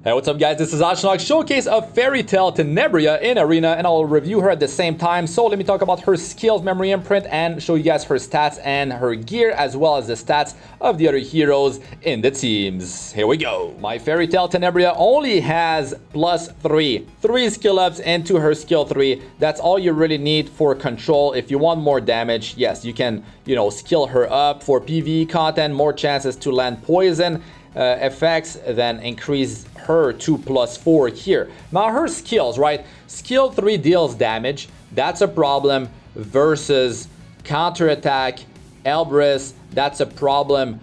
Hey, what's up guys, this is Astranox, showcase of Fairytale Tenebria in Arena, and I'll review her at the same time. So let me talk about her skills, memory imprint, and show you guys her stats and her gear, as well as the stats of the other heroes in the teams. Here we go. My Fairytale Tenebria only has +3 skill ups into her skill 3. That's all you really need for control. If you want more damage, yes, you can, skill her up for PvE content, more chances to land poison effects, then increase her to +4 here. Now her skills, right? Skill 3 deals damage. That's a problem versus counterattack. Elbrus, that's a problem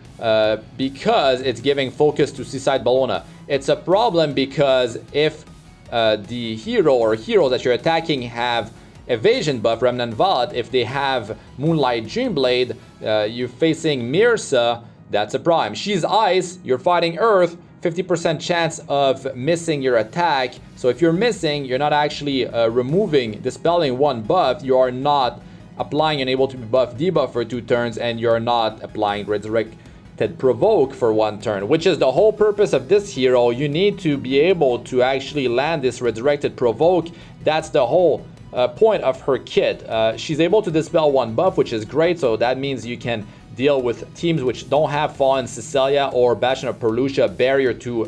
because it's giving focus to Seaside Bellona. It's a problem because if the hero or heroes that you're attacking have evasion buff, Remnant Vault, if they have Moonlight Dreamblade, you're facing Mirsa. That's a problem. She's ice, you're fighting earth, 50% chance of missing your attack. So if you're missing, you're not actually dispelling one buff. You are not applying Unable to be buff debuff for 2 turns, and you're not applying Resurrected Provoke for 1 turn, which is the whole purpose of this hero. You need to be able to actually land this Resurrected Provoke. That's the whole point of her kit. She's able to dispel 1 buff, which is great. So that means you can deal with teams which don't have Fallen Cecilia or Bastion of Perlucia barrier to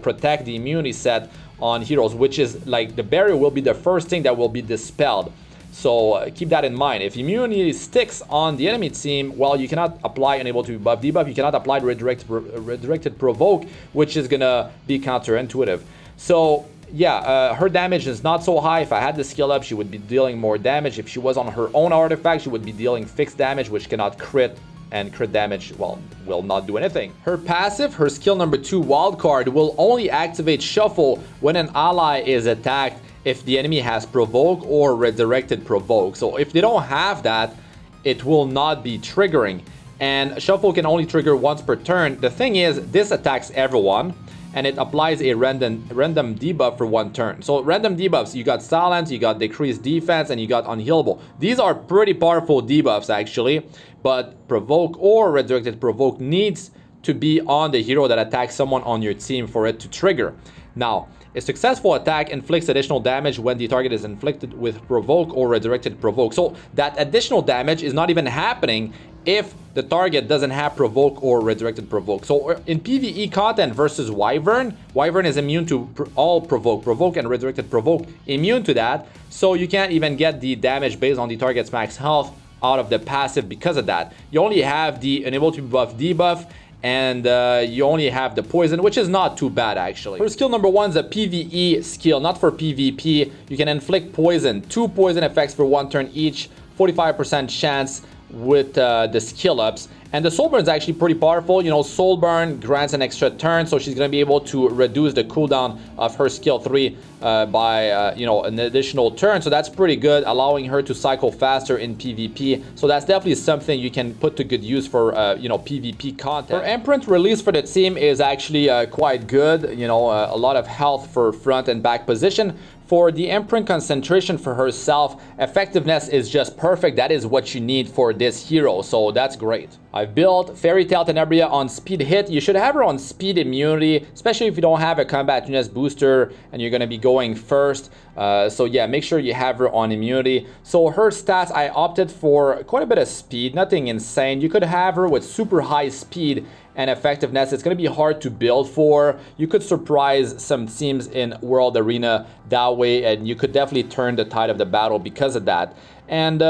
protect the immunity set on heroes, which is like the barrier will be the first thing that will be dispelled. So keep that in mind. If immunity sticks on the enemy team, well, you cannot apply Unable to be buff debuff, you cannot apply Resurrected Provoke, which is gonna be counterintuitive. So yeah, her damage is not so high. If I had the skill up, she would be dealing more damage. If she was on her own artifact, she would be dealing fixed damage, which cannot crit, and crit damage, well, will not do anything. Her passive, her skill number 2 wildcard, will only activate Shuffle when an ally is attacked if the enemy has Provoke or Resurrected Provoke. So if they don't have that, it will not be triggering. And Shuffle can only trigger once per turn. The thing is, this attacks everyone, and it applies a random debuff for 1 turn. So random debuffs, you got Silence, you got Decreased Defense, and you got Unhealable. These are pretty powerful debuffs actually, but Provoke or Resurrected Provoke needs to be on the hero that attacks someone on your team for it to trigger. Now, a successful attack inflicts additional damage when the target is inflicted with Provoke or Resurrected Provoke. So that additional damage is not even happening if the target doesn't have Provoke or Resurrected Provoke. So in PvE content versus Wyvern, Wyvern is immune to all Provoke and Resurrected Provoke, immune to that. So you can't even get the damage based on the target's max health out of the passive because of that. You only have the Unable to be buff debuff, and you only have the poison, which is not too bad actually. Her skill number 1 is a PvE skill, not for PvP. You can inflict poison, 2 poison effects for 1 turn each, 45% chance with the skill ups. And the Soulburn is actually pretty powerful. Soulburn grants an extra turn, so she's going to be able to reduce the cooldown of her skill 3 by an additional turn. So that's pretty good, allowing her to cycle faster in PvP. So that's definitely something you can put to good use for PvP content. Her Imprint release for the team is actually quite good. A lot of health for front and back position. For the Imprint concentration for herself, effectiveness is just perfect. That is what you need for this hero, so that's great. I've built Fairytale Tenebria on speed hit. You should have her on speed immunity, especially if you don't have a combat units booster and you're going to be going first. So yeah, make sure you have her on immunity. So her stats, I opted for quite a bit of speed, nothing insane. You could have her with super high speed and effectiveness. It's going to be hard to build for. You could surprise some teams in World Arena that way, and you could definitely turn the tide of the battle because of that. And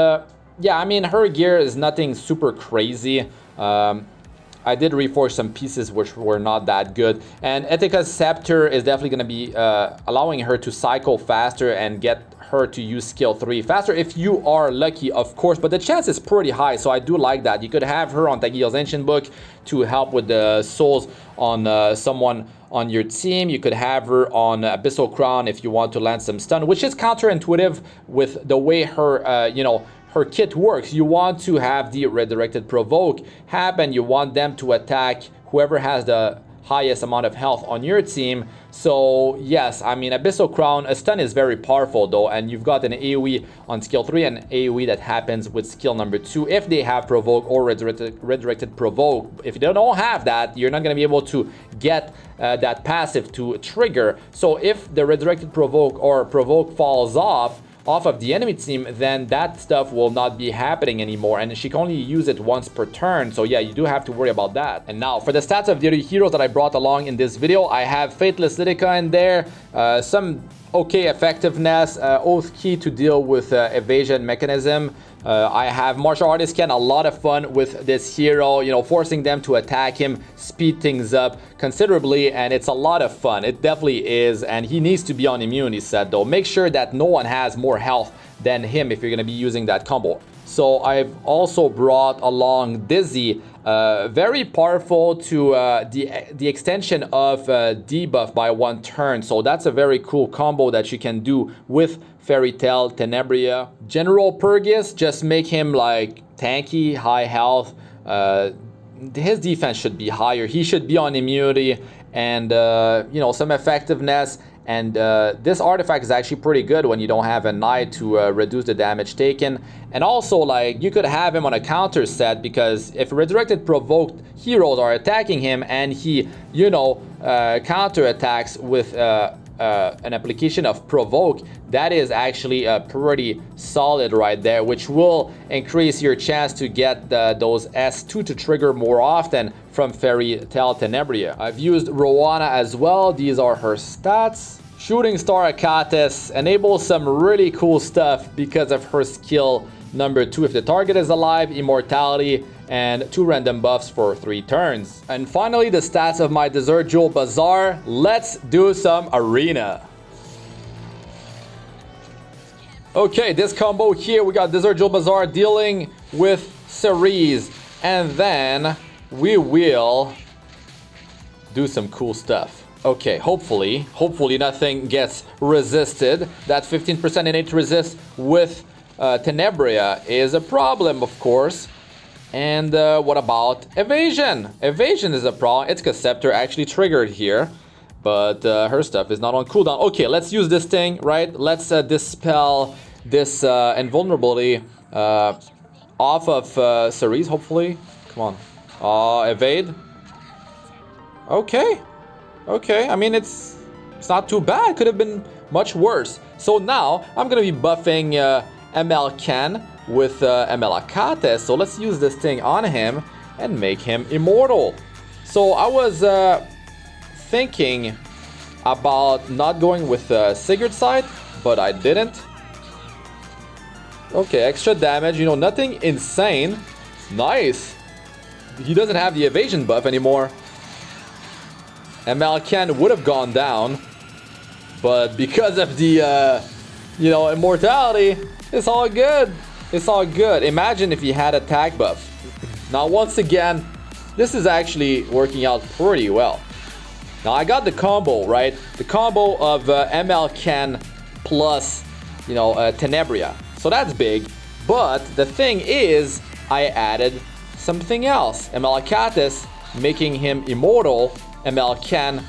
yeah, I mean, her gear is nothing super crazy. I did reforge some pieces which were not that good. And Etika's Scepter is definitely going to be allowing her to cycle faster and get her to use skill 3 faster if you are lucky, of course, but the chance is pretty high, so I do like that. You could have her on Tagil's Ancient Book to help with the souls on someone on your team. You could have her on Abyssal Crown if you want to land some stun, which is counterintuitive with the way her her kit works. You want to have the Resurrected Provoke happen. You want them to attack whoever has the highest amount of health on your team. So yes, I mean, Abyssal Crown, a stun is very powerful though, and you've got an AoE on skill 3 and AoE that happens with skill number 2 if they have Provoke or Redirected Provoke. If they don't have that, you're not going to be able to get that passive to trigger. So if the Redirected Provoke or Provoke falls off of the enemy team, then that stuff will not be happening anymore, and she can only use it once per turn. So yeah, you do have to worry about that. And now for the stats of the other heroes that I brought along in this video, I have Fateless Lytica in there, some okay effectiveness, Oath Key to deal with evasion mechanism. I have Martial Artist Caine, a lot of fun with this hero, you know, forcing them to attack him, speed things up considerably, and it's a lot of fun. It definitely is, and he needs to be on immunity set though. Make sure that no one has more health than him if you're going to be using that combo. So I've also brought along Dizzy, very powerful to the extension of debuff by 1 turn. So that's a very cool combo that you can do with Fairytale Tenebria. General Purrgis, just make him like tanky, high health. His defense should be higher. He should be on immunity and you know, some effectiveness. And this artifact is actually pretty good when you don't have a knight to reduce the damage taken. And also, like, you could have him on a counter set, because if redirected provoked heroes are attacking him and he, you know, counter attacks with an application of provoke, that is actually pretty solid right there, which will increase your chance to get those S2 to trigger more often from Fairytale Tenebria. I've used Rowana as well. These are her stats. Shooting Star Caides enables some really cool stuff because of her skill number 2. If the target is alive, immortality, and 2 random buffs for 3 turns. And finally, the stats of my Desert Jewel Bazaar. Let's do some arena. Okay, this combo here, we got Desert Jewel Bazaar dealing with Ceres, and then we will do some cool stuff. Okay, hopefully nothing gets resisted. That 15% innate resist with Tenebria is a problem, of course. And what about evasion? Evasion is a problem. It's Scepter actually triggered here, but her stuff is not on cooldown. Okay, let's use this thing, right? Let's dispel this invulnerability off of Ceres, hopefully. Come on. Evade. Okay, I mean, it's not too bad. Could have been much worse. So now I'm gonna be buffing ML Caine with ML Caides. So let's use this thing on him and make him immortal. So I was thinking about not going with Sigurd Sight, but I didn't. Okay, extra damage, you know, nothing insane. Nice. He doesn't have the evasion buff anymore. ML Caine would have gone down, but because of the, you know, immortality, it's all good. It's all good. Imagine if he had attack buff. Now, once again, this is actually working out pretty well. Now, I got the combo, right? The combo of ML Caine plus, you know, Tenebria. So that's big. But the thing is, I added something else. ML Caides, making him immortal. ML Caine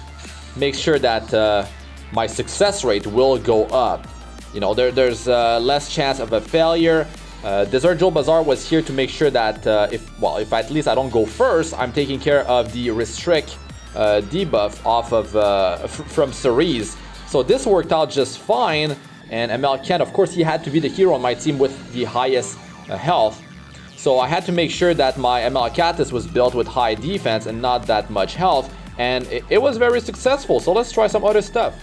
makes sure that my success rate will go up. You know, there's less chance of a failure. Desert Jewel Bazaar was here to make sure that if at least I don't go first, I'm taking care of the restrict debuff off of from Ceres. So this worked out just fine. And ML Caine, of course, he had to be the hero on my team with the highest health. So I had to make sure that my ML Caides was built with high defense and not that much health. And it was very successful, so let's try some other stuff.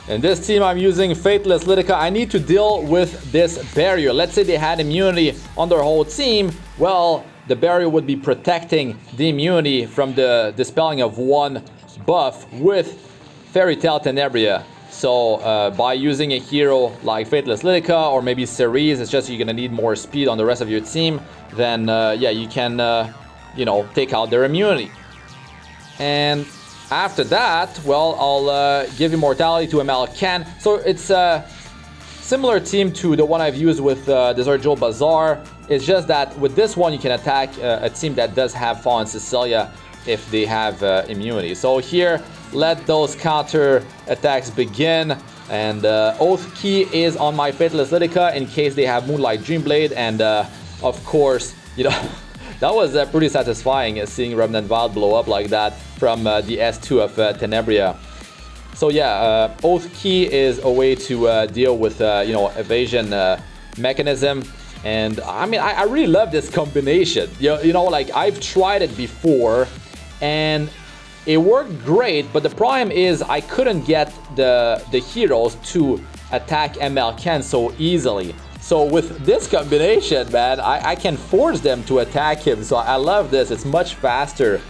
In this team, I'm using Fateless Lytica. I need to deal with this barrier. Let's say they had immunity on their whole team. Well, the barrier would be protecting the immunity from the dispelling of 1 buff with Fairytale Tenebria. So by using a hero like Fateless Lytica or maybe Ceres, it's just you're gonna need more speed on the rest of your team. Then yeah, you can you know, take out their immunity. And after that, well, I'll give immortality to ML Caine. So it's a similar team to the one I've used with Desert Jewel Bazaar. It's just that with this one, you can attack a team that does have Fallen Cecilia if they have immunity. So here, let those counter attacks begin. And Oath Key is on my Faithless Lytica in case they have Moonlight Dreamblade. And of course, you know, that was pretty satisfying seeing Remnant Vial blow up like that from the S2 of Tenebria. So yeah, Oath Key is a way to deal with, you know, evasion mechanism. And I mean, I really love this combination. You know, like I've tried it before and it worked great, but the problem is I couldn't get the heroes to attack ML Ken so easily. So with this combination, man, I can force them to attack him. So I love this. It's much faster,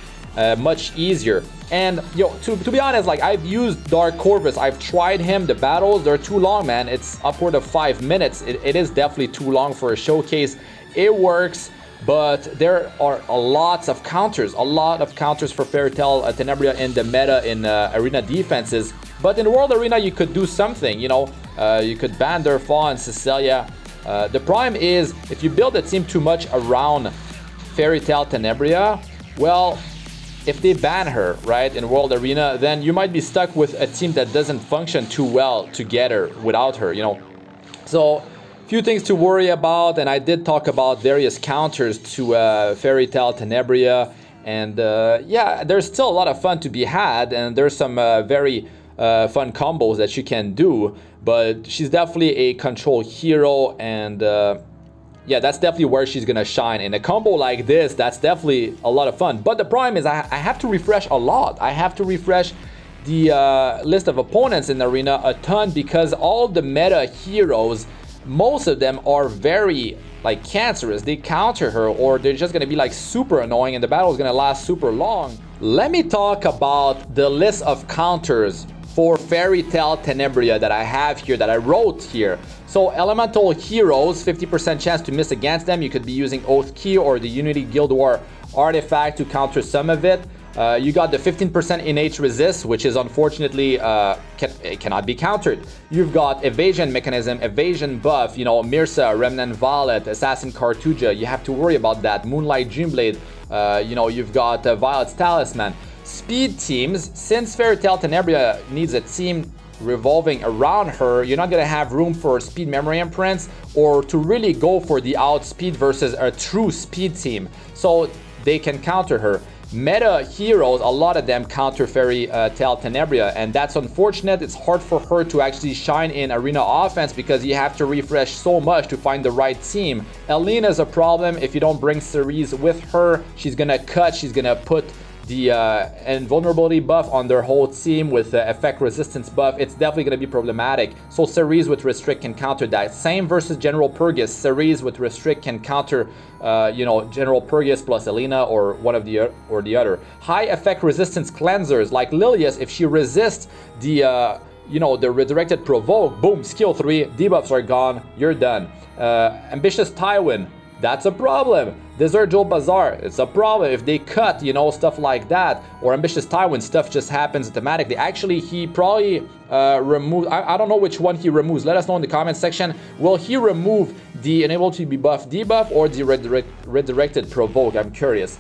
much easier. And yo, to be honest, like I've used D.Corvus, I've tried him. The battles, they're too long, man. It's upward of 5 minutes. It is definitely too long for a showcase. It works, but there are a lot of counters for Fairytale Tenebria in the meta in arena defenses. But in World Arena, you could do something, you know. You could ban their F.O.O.L and Cecilia. The problem is, if you build a team too much around Fairytale Tenebria, well, if they ban her, right, in World Arena, then you might be stuck with a team that doesn't function too well together without her, you know. So, few things to worry about, and I did talk about various counters to Fairytale Tenebria, and yeah, there's still a lot of fun to be had, and there's some very fun combos that she can do, but she's definitely a control hero, and yeah, that's definitely where she's gonna shine. In a combo like this, that's definitely a lot of fun. But the problem is I have to refresh a lot. I have to refresh the list of opponents in the arena a ton because all the meta heroes, most of them are very like cancerous. They counter her, or they're just gonna be like super annoying and the battle is gonna last super long. Let me talk about the list of counters for Fairytale Tenebria that I have here, that I wrote here. So elemental heroes, 50% chance to miss against them. You could be using Oath Key or the Unity Guild War artifact to counter some of it. You got the 15% innate resist, which is unfortunately cannot be countered. You've got evasion mechanism, evasion buff, you know, Mirsa, Remnant Violet, Assassin Cartuja. You have to worry about that. Moonlight Dreamblade, you know, you've got Violet's Talisman. Speed teams, since Fairytale Tenebria needs a team revolving around her, you're not gonna have room for speed memory imprints or to really go for the outspeed versus a true speed team. So they can counter her. Meta heroes, a lot of them counter Fairytale Tenebria, and that's unfortunate. It's hard for her to actually shine in arena offense because you have to refresh so much to find the right team. Elena's a problem. If you don't bring Cerise with her, she's gonna cut, she's gonna put the invulnerability buff on their whole team with the effect resistance buff. It's definitely going to be problematic. So Cerise with restrict can counter that. Same versus G.Purrgis. Cerise with restrict can counter you know, G.Purrgis plus Elena or one of the other. High effect resistance cleansers like Lilius, if she resists the you know, the redirected provoke, boom, skill 3, debuffs are gone, you're done. Ambitious Tywin, that's a problem. Desert Joel Bazaar, it's a problem. If they cut, you know, stuff like that, or Ambitious Tywin, stuff just happens automatically. Actually, he probably removes, I don't know which one he removes. Let us know in the comment section. Will he remove the enable to be buff debuff or the redirected provoke? I'm curious.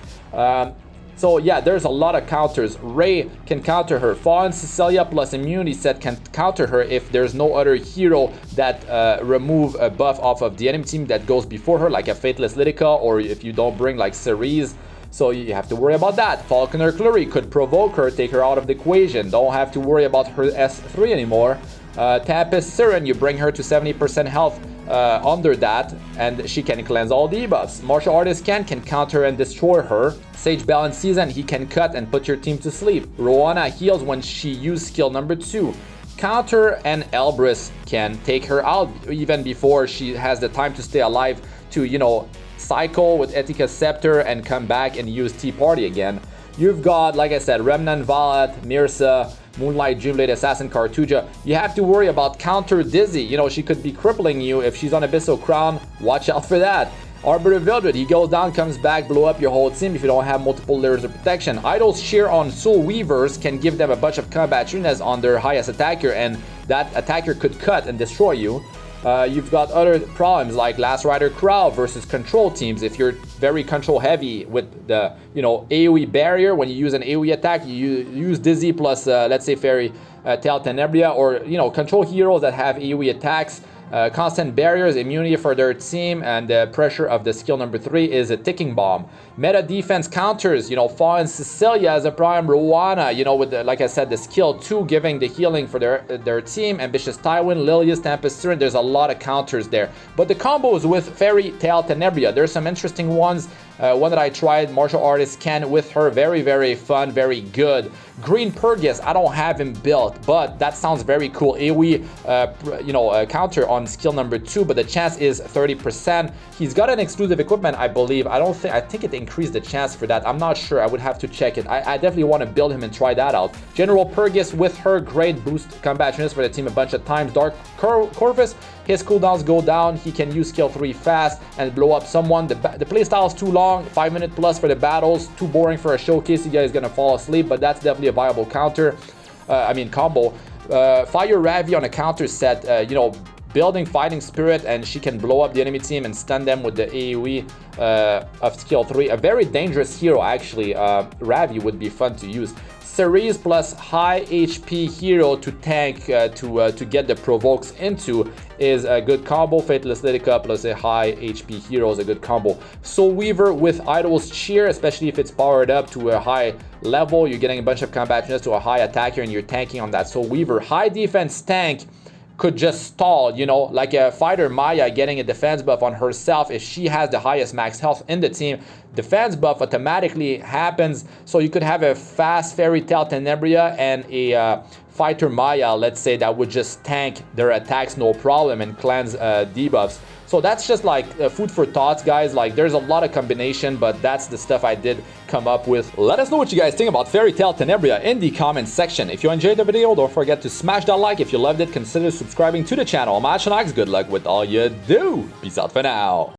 So yeah, there's a lot of counters. Ray can counter her. F.O.O.L and Cecilia plus immunity set can counter her if there's no other hero that remove a buff off of the enemy team that goes before her, like a Faithless Lytica, or if you don't bring like Cerise. So you have to worry about that. Falconer Clary could provoke her, take her out of the equation. Don't have to worry about her S3 anymore. Tapis Siren, you bring her to 70% health under that, and she can cleanse all debuffs. Martial Artist can counter and destroy her. Sage Balance Season, he can cut and put your team to sleep. Rowana heals when she uses skill number 2. Counter and Elbrus can take her out even before she has the time to stay alive to, you know, cycle with Etika's Scepter and come back and use Tea Party again. You've got, like I said, Remnant Violet, Mirsa, Moonlight Dreamblade, Assassin Cartuja. You have to worry about counter Dizzy. You know, she could be crippling you if she's on Abyssal Crown. Watch out for that. Arbiter Vildred, he goes down, comes back, blow up your whole team if you don't have multiple layers of protection. Idol's Shear on Soul Weavers can give them a bunch of combat tunas on their highest attacker, and that attacker could cut and destroy you. You've got other problems like Last Rider Crowd versus control teams. If you're very control heavy with the AoE barrier, when you use an AoE attack, you use Dizzy plus let's say Fairytale Tenebria, or control heroes that have AoE attacks. Constant barriers, immunity for their team, and the pressure of the skill number 3 is a ticking bomb. Meta defense counters, Fallen Cecilia as a prime, Rowana, with like I said, the skill 2 giving the healing for their team, Ambitious Tywin, Lilius, Tempest Siren. There's a lot of counters there. But the combos with Fairytale Tenebria, there's some interesting ones. One that I tried, Martial Artist Caine with her, very, very fun, very good. G.Purrgis, I don't have him built, but that sounds very cool. AoE, counter on skill number 2, but the chance is 30%. He's got an exclusive equipment, I believe. I think it increased the chance for that. I'm not sure. I would have to check it. I definitely want to build him and try that out. General Purrgis with her, great boost combat units for the team a bunch of times. D.Corvus, his cooldowns go down. He can use skill 3 fast and blow up someone. The playstyle is too long, 5 minute plus for the battles, too boring for a showcase. You guys gonna fall asleep, but that's definitely a viable counter. Combo. Fire Ravi on a counter set, building Fighting Spirit, and she can blow up the enemy team and stun them with the AoE of skill 3. A very dangerous hero, actually. Ravi would be fun to use. Ceres plus high HP hero to tank to get the provokes into is a good combo. Faithless Lidica plus a high HP hero is a good combo. Soul Weaver with Idol's Cheer, especially if it's powered up to a high level. You're getting a bunch of combat units to a high attacker and you're tanking on that Soul Weaver. High defense tank could just stall, like a fighter Maya getting a defense buff on herself. If she has the highest max health in the team, defense buff automatically happens. So you could have a fast Fairytale Tenebria and a fighter Maya, let's say, that would just tank their attacks no problem and cleanse debuffs. So that's just like food for thoughts, guys. Like, there's a lot of combination, but that's the stuff I did come up with. Let us know what you guys think about Fairytale Tenebria in the comments section. If you enjoyed the video, don't forget to smash that like. If you loved it, consider subscribing to the channel. I'm Astranox. Good luck with all you do. Peace out for now.